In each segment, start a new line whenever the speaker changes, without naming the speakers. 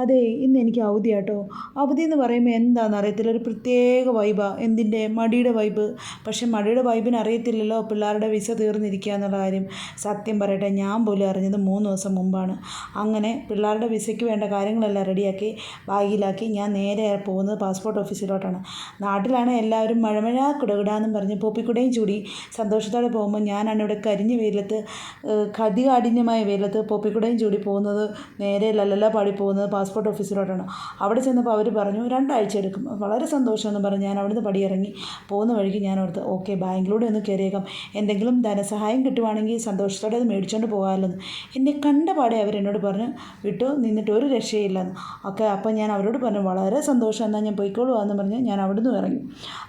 അതെ, ഇന്ന് എനിക്ക് അവധിയാട്ടോ. അവധി എന്ന് പറയുമ്പോൾ എന്താണെന്ന് അറിയത്തില്ല, ഒരു പ്രത്യേക വൈബാണ്. എന്തിൻ്റെ? മടിയുടെ വൈബ്. പക്ഷെ മടിയുടെ വൈബിന് അറിയത്തില്ലല്ലോ പിള്ളേരുടെ വിസ തീർന്നിരിക്കുക എന്നുള്ള കാര്യം. സത്യം പറയട്ടെ, ഞാൻ പോലും അറിഞ്ഞത് 3 ദിവസം മുമ്പാണ്. അങ്ങനെ പിള്ളേരുടെ വിസയ്ക്ക് വേണ്ട കാര്യങ്ങളെല്ലാം റെഡിയാക്കി ബാഗിലാക്കി ഞാൻ നേരെ പോകുന്നത് പാസ്പോർട്ട് ഓഫീസിലോട്ടാണ്. നാട്ടിലാണ് എല്ലാവരും മഴമഴ കുടകുടാന്നും പറഞ്ഞ് പോപ്പിക്കുടയും ചൂടി സന്തോഷത്തോടെ പോകുമ്പോൾ ഞാനാണ് ഇവിടെ കരിഞ്ഞ വെയിലത്ത്, കഠിനാഠിന്യമായ വെയിലത്ത് പോപ്പിക്കുടയും ചൂടി പോകുന്നത്, നേരെ ലല്ലല പാടി പോകുന്നത് പാസ്പോർട്ട് ഓഫീസിലോട്ടാണ്. അവിടെ ചെന്നപ്പോൾ അവർ പറഞ്ഞു 2 ആഴ്ച എടുക്കും. വളരെ സന്തോഷമെന്ന് പറഞ്ഞ് ഞാൻ അവിടുന്ന് പടിയിറങ്ങി പോകുന്ന വഴിക്ക് ഞാൻ ഓർത്ത് ഓക്കെ, ബാങ്കിലൂടെ ഒന്ന് കയറിയേക്കാം, എന്തെങ്കിലും ധനസഹായം കിട്ടുവാണെങ്കിൽ സന്തോഷത്തോടെ അത് മേടിച്ചുകൊണ്ട് പോകാമല്ലോ. എന്നെ കണ്ട പാടെ അവരെന്നോട് പറഞ്ഞു വിട്ടു നിന്നിട്ട് ഒരു രക്ഷയില്ലെന്ന്. ഓക്കെ, അപ്പം ഞാൻ അവരോട് പറഞ്ഞു വളരെ സന്തോഷം, എന്നാൽ ഞാൻ പോയിക്കോളുവാന്ന് പറഞ്ഞ് ഞാൻ അവിടുന്ന് ഇറങ്ങി.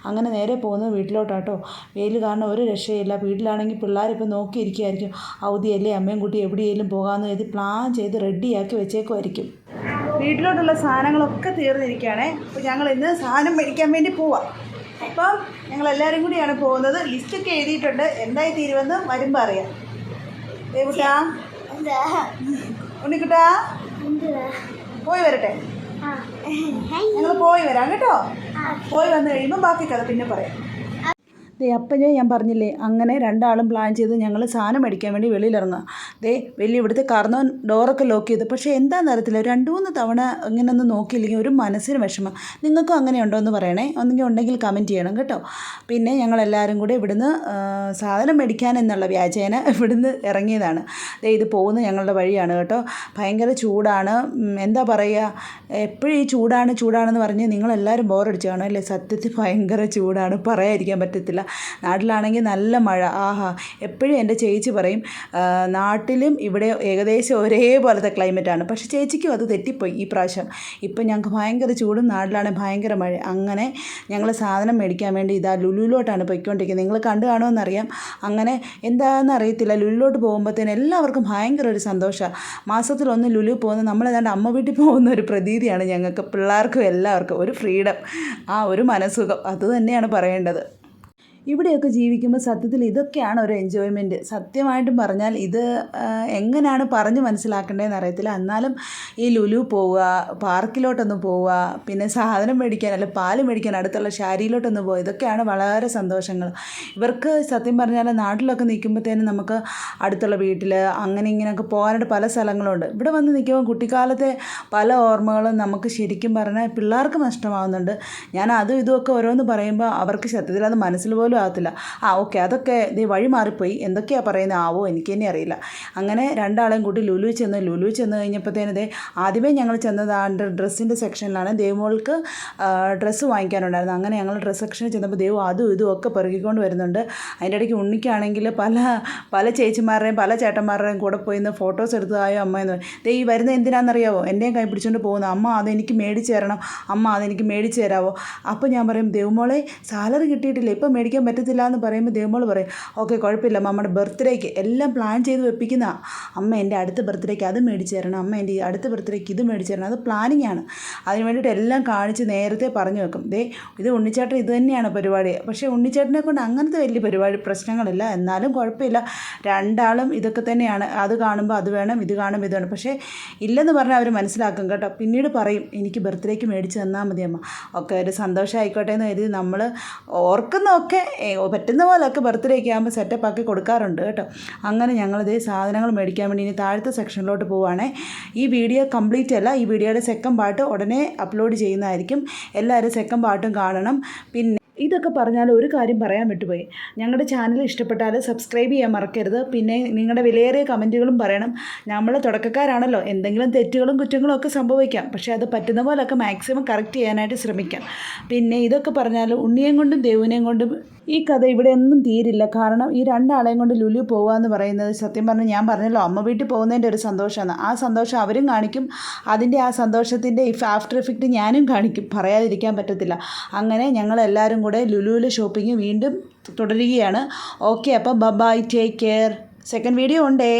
അങ്ങനെ നേരെ പോകുന്നത് വീട്ടിലോട്ടാട്ടോ. വെയിൽ കാരണം ഒരു രക്ഷയില്ല. വീട്ടിലാണെങ്കിൽ പിള്ളേരിപ്പോൾ നോക്കിയിരിക്കുമായിരിക്കും, അവധിയല്ലേ അമ്മയും കുട്ടി എവിടെയെങ്കിലും പോകാമെന്ന് കരുതി പ്ലാൻ ചെയ്ത് റെഡിയാക്കി വെച്ചേക്കുമായിരിക്കും. വീട്ടിലോട്ടുള്ള സാധനങ്ങളൊക്കെ തീർന്നിരിക്കുകയാണ്. അപ്പോൾ ഞങ്ങൾ ഇന്ന് സാധനം മേടിക്കാൻ വേണ്ടി പോവാം. അപ്പം ഞങ്ങളെല്ലാവരും കൂടിയാണ് പോകുന്നത്. ലിസ്റ്റൊക്കെ എഴുതിയിട്ടുണ്ട്, എന്തായി തീരുമെന്ന് വരുമ്പോൾ അറിയാം. ദേവുട്ടാ, ഉണ്ണിക്കുട്ടാ, പോയി വരട്ടെ. ഞങ്ങൾ പോയി വരാം കേട്ടോ. പോയി വന്നു കഴിയുമ്പോൾ ബാക്കി കഥ പിന്നെ പറയാം. അപ്പം ഞാൻ പറഞ്ഞില്ലേ, അങ്ങനെ 2 ആളും പ്ലാൻ ചെയ്ത് ഞങ്ങൾ സാധനം മേടിക്കാൻ വേണ്ടി വെളിയിലിറങ്ങുക. വലിയ ഇവിടുത്തെ കാർന്നവൻ ഡോറൊക്കെ ലോക്ക് ചെയ്തു. പക്ഷേ എന്താണെന്ന് അറിയത്തില്ല, 2-3 തവണ ഇങ്ങനെ ഒന്ന് നോക്കിയില്ലെങ്കിൽ ഒരു മനസ്സിന് വിഷമം. നിങ്ങൾക്കും അങ്ങനെ ഉണ്ടോ എന്ന് പറയണേ, ഒന്നെങ്കിൽ ഉണ്ടെങ്കിൽ കമൻറ്റ് ചെയ്യണം കേട്ടോ. പിന്നെ ഞങ്ങളെല്ലാവരും കൂടി ഇവിടുന്ന് സാധനം മേടിക്കാൻ എന്നുള്ള വ്യാജേന ഇവിടുന്ന് ഇറങ്ങിയതാണ്. ഇത് പോകുന്നത് ഞങ്ങളുടെ വഴിയാണ് കേട്ടോ. ഭയങ്കര ചൂടാണ്. എന്താ പറയുക, എപ്പോഴും ഈ ചൂടാണെന്ന് പറഞ്ഞ് നിങ്ങളെല്ലാവരും ബോറടിച്ച് കാണും അല്ലേ. സത്യത്തിൽ ഭയങ്കര ചൂടാണ്, പറയാതിരിക്കാൻ പറ്റത്തില്ല. നാട്ടിലാണെങ്കിൽ നല്ല മഴ. ആഹാ, എപ്പോഴും എൻ്റെ ചേച്ചി പറയും നാട്ടിലും ഇവിടെ ഏകദേശം ഒരേപോലത്തെ ക്ലൈമറ്റാണ്. പക്ഷേ ചേച്ചിക്കും അത് തെറ്റിപ്പോയി ഈ പ്രാവശ്യം. ഇപ്പം ഞങ്ങൾക്ക് ഭയങ്കര ചൂടും നാട്ടിലാണെങ്കിൽ ഭയങ്കര മഴ. അങ്ങനെ ഞങ്ങൾ സാധനം മേടിക്കാൻ വേണ്ടി ഇതാ ലുലുവിലോട്ടാണ് പോയിക്കൊണ്ടിരിക്കുന്നത്. നിങ്ങൾ കണ്ടു കാണുമെന്നറിയാം. അങ്ങനെ എന്താണെന്ന് അറിയത്തില്ല, ലുലുവിലോട്ട് പോകുമ്പോഴത്തേനും എല്ലാവർക്കും ഭയങ്കര ഒരു സന്തോഷമാണ്. മാസത്തിലൊന്ന് ലുലു പോകുന്നത് നമ്മളേതാണ്ട് അമ്മ വീട്ടിൽ പോകുന്ന ഒരു പ്രതീതിയാണ് ഞങ്ങൾക്ക്, പിള്ളേർക്കും എല്ലാവർക്കും ഒരു ഫ്രീഡം, ഒരു മനസ്സുഖം, അത് തന്നെയാണ് പറയേണ്ടത്. ഇവിടെയൊക്കെ ജീവിക്കുമ്പോൾ സത്യത്തിൽ ഇതൊക്കെയാണ് ഒരു എൻജോയ്മെൻറ്റ്. സത്യമായിട്ടും പറഞ്ഞാൽ ഇത് എങ്ങനെയാണ് പറഞ്ഞ് മനസ്സിലാക്കേണ്ടതെന്ന് അറിയത്തില്ല. എന്നാലും ഈ ലുലു പോവുക, പാർക്കിലോട്ടൊന്ന് പോവുക, പിന്നെ സാധനം മേടിക്കാൻ അല്ല പാല് മേടിക്കാൻ അടുത്തുള്ള ഷാരിയിലോട്ടൊന്ന് പോവുക, ഇതൊക്കെയാണ് വളരെ സന്തോഷങ്ങൾ. ഇവർക്ക് സത്യം പറഞ്ഞാൽ നാട്ടിലൊക്കെ നിൽക്കുമ്പോഴത്തേനും നമുക്ക് അടുത്തുള്ള വീട്ടിൽ അങ്ങനെ ഇങ്ങനെയൊക്കെ പോകാനായിട്ട് പല സ്ഥലങ്ങളുണ്ട്. ഇവിടെ വന്ന് നിൽക്കുമ്പോൾ കുട്ടിക്കാലത്തെ പല ഓർമ്മകളും നമുക്ക് ശരിക്കും പറഞ്ഞാൽ പിള്ളേർക്ക് നഷ്ടമാകുന്നുണ്ട്. ഞാൻ അതും ഇതുമൊക്കെ ഓരോന്ന് പറയുമ്പോൾ അവർക്ക് സത്യത്തിൽ അത് മനസ്സിൽ പോലും ആകത്തില്ല. ഓക്കെ, അതൊക്കെ വഴി മാറിപ്പോയി, എന്തൊക്കെയാണ് പറയുന്നത് എനിക്ക് തന്നെ അറിയില്ല. അങ്ങനെ 2 ആളെയും കൂട്ടി ലുലു ചെന്ന് കഴിഞ്ഞപ്പോഴത്തേനും ആദ്യമേ ഞങ്ങൾ ചെന്നത് ഡ്രസ്സിൻ്റെ സെക്ഷനിലാണ്. ദേവുമോൾക്ക് ഡ്രസ്സ് വാങ്ങിക്കാനുണ്ടായിരുന്നു. അങ്ങനെ ഞങ്ങൾ ഡ്രസ്സ് സെക്ഷനിൽ ചെന്നപ്പോൾ ദേവു അതും ഇതും ഒക്കെ പെറുകിക്കൊണ്ട് വരുന്നുണ്ട്. അതിൻ്റെ ഇടയ്ക്ക് ഉണ്ണിക്കാണെങ്കിൽ പല ചേച്ചിമാരുടെയും പല ചേട്ടന്മാരുടെയും കൂടെ പോയി നിന്ന് ഫോട്ടോസ് എടുത്തതായോ അമ്മയെന്ന് ഈ വരുന്നത് എന്തിനാണെന്നറിയാവോ, എൻ്റെയും കൈ പിടിച്ചുകൊണ്ട് പോകുന്നു, അമ്മ അതെനിക്ക് മേടിച്ച് തരണം, അമ്മ അതെനിക്ക് മേടിച്ച് തരാമോ. അപ്പോൾ ഞാൻ പറയും ദേവുമോളെ സാലറി കിട്ടിയിട്ടില്ല, ഇപ്പം മേടിക്കാൻ പറ്റത്തില്ല എന്ന് പറയുമ്പോൾ ദേവമോൾ പറയും ഓക്കെ കുഴപ്പമില്ല, നമ്മുടെ ബർത്ത്ഡേക്ക് എല്ലാം പ്ലാൻ ചെയ്ത് വെപ്പിക്കുന്ന അമ്മ, എൻ്റെ അടുത്ത ബർത്ത്ഡേക്ക് അത് മേടിച്ച് തരണം, അമ്മ എൻ്റെ അടുത്ത ബർത്ത്ഡേക്ക് ഇത് മേടിച്ച് തരണം. അത് പ്ലാനിങ് ആണ്. അതിന് വേണ്ടിയിട്ട് എല്ലാം കാണിച്ച് നേരത്തെ പറഞ്ഞു വെക്കും. ഇത് ഉണ്ണിച്ചേട്ടൻ ഇത് തന്നെയാണ് പരിപാടി. പക്ഷേ ഉണ്ണിച്ചേട്ടനെ കൊണ്ട് അങ്ങനത്തെ വലിയ പരിപാടി പ്രശ്നങ്ങളില്ല. എന്നാലും കുഴപ്പമില്ല, 2 ആളും ഇതൊക്കെ തന്നെയാണ്. അത് കാണുമ്പോൾ അത് വേണം, ഇത് കാണുമ്പോൾ ഇത് വേണം. പക്ഷേ ഇല്ലെന്ന് പറഞ്ഞാൽ അവർ മനസ്സിലാക്കും കേട്ടോ. പിന്നീട് പറയും എനിക്ക് ബർത്ത്ഡേക്ക് മേടിച്ച് തന്നാൽ മതി അമ്മ. ഒക്കെ ഒരു സന്തോഷമായിക്കോട്ടെ എന്ന് കരുതി നമ്മൾ ഓർക്കുന്നതൊക്കെ പറ്റുന്ന പോലെയൊക്കെ ബർത്ത്ഡേക്ക് ആകുമ്പോൾ സെറ്റപ്പാക്കി കൊടുക്കാറുണ്ട് കേട്ടോ. അങ്ങനെ ഞങ്ങളിതേ സാധനങ്ങൾ മേടിക്കാൻ വേണ്ടി ഇനി താഴത്തെ സെക്ഷനിലോട്ട് പോവുകയാണേ. ഈ വീഡിയോ കംപ്ലീറ്റ് അല്ല, ഈ വീഡിയോയുടെ സെക്കൻഡ് പാർട്ട് ഉടനെ അപ്ലോഡ് ചെയ്യുന്നതായിരിക്കും. എല്ലാവരും സെക്കൻഡ് പാർട്ടും കാണണം. പിന്നെ ഇതൊക്കെ പറഞ്ഞാൽ ഒരു കാര്യം പറയാൻ വിട്ടുപോയി, ഞങ്ങളുടെ ചാനൽ ഇഷ്ടപ്പെട്ടാൽ സബ്സ്ക്രൈബ് ചെയ്യാൻ മറക്കരുത്. പിന്നെ നിങ്ങളുടെ വിലയേറിയ കമൻറ്റുകളും പറയണം. നമ്മൾ തുടക്കക്കാരാണല്ലോ, എന്തെങ്കിലും തെറ്റുകളും കുറ്റങ്ങളും ഒക്കെ സംഭവിക്കാം. പക്ഷേ അത് പറ്റുന്ന പോലൊക്കെ മാക്സിമം കറക്റ്റ് ചെയ്യാനായിട്ട് ശ്രമിക്കാം. പിന്നെ ഇതൊക്കെ പറഞ്ഞാൽ ഉണ്ണിയേയും കൊണ്ടും ദേവുവിനെയും കൊണ്ടും ഈ കഥ ഇവിടെ ഒന്നും തീരില്ല. കാരണം ഈ 2 ആളെയും കൊണ്ട് ലുലു പോകുക എന്ന് പറയുന്നത് സത്യം പറഞ്ഞാൽ ഞാൻ പറഞ്ഞല്ലോ അമ്മ വീട്ടിൽ പോകുന്നതിൻ്റെ ഒരു സന്തോഷമാണ്. ആ സന്തോഷം അവരും കാണിക്കും, അതിൻ്റെ ആ സന്തോഷത്തിൻ്റെ ആഫ്റ്റർ എഫക്റ്റ് ഞാനും കാണിക്കും, പറയാതിരിക്കാൻ പറ്റത്തില്ല. അങ്ങനെ ഞങ്ങളെല്ലാവരും കൂടെ ലുലുവിൽ ഷോപ്പിംഗ് വീണ്ടും തുടരുകയാണ്. ഓക്കെ, അപ്പം bye, take care. Second video ഉണ്ടേ.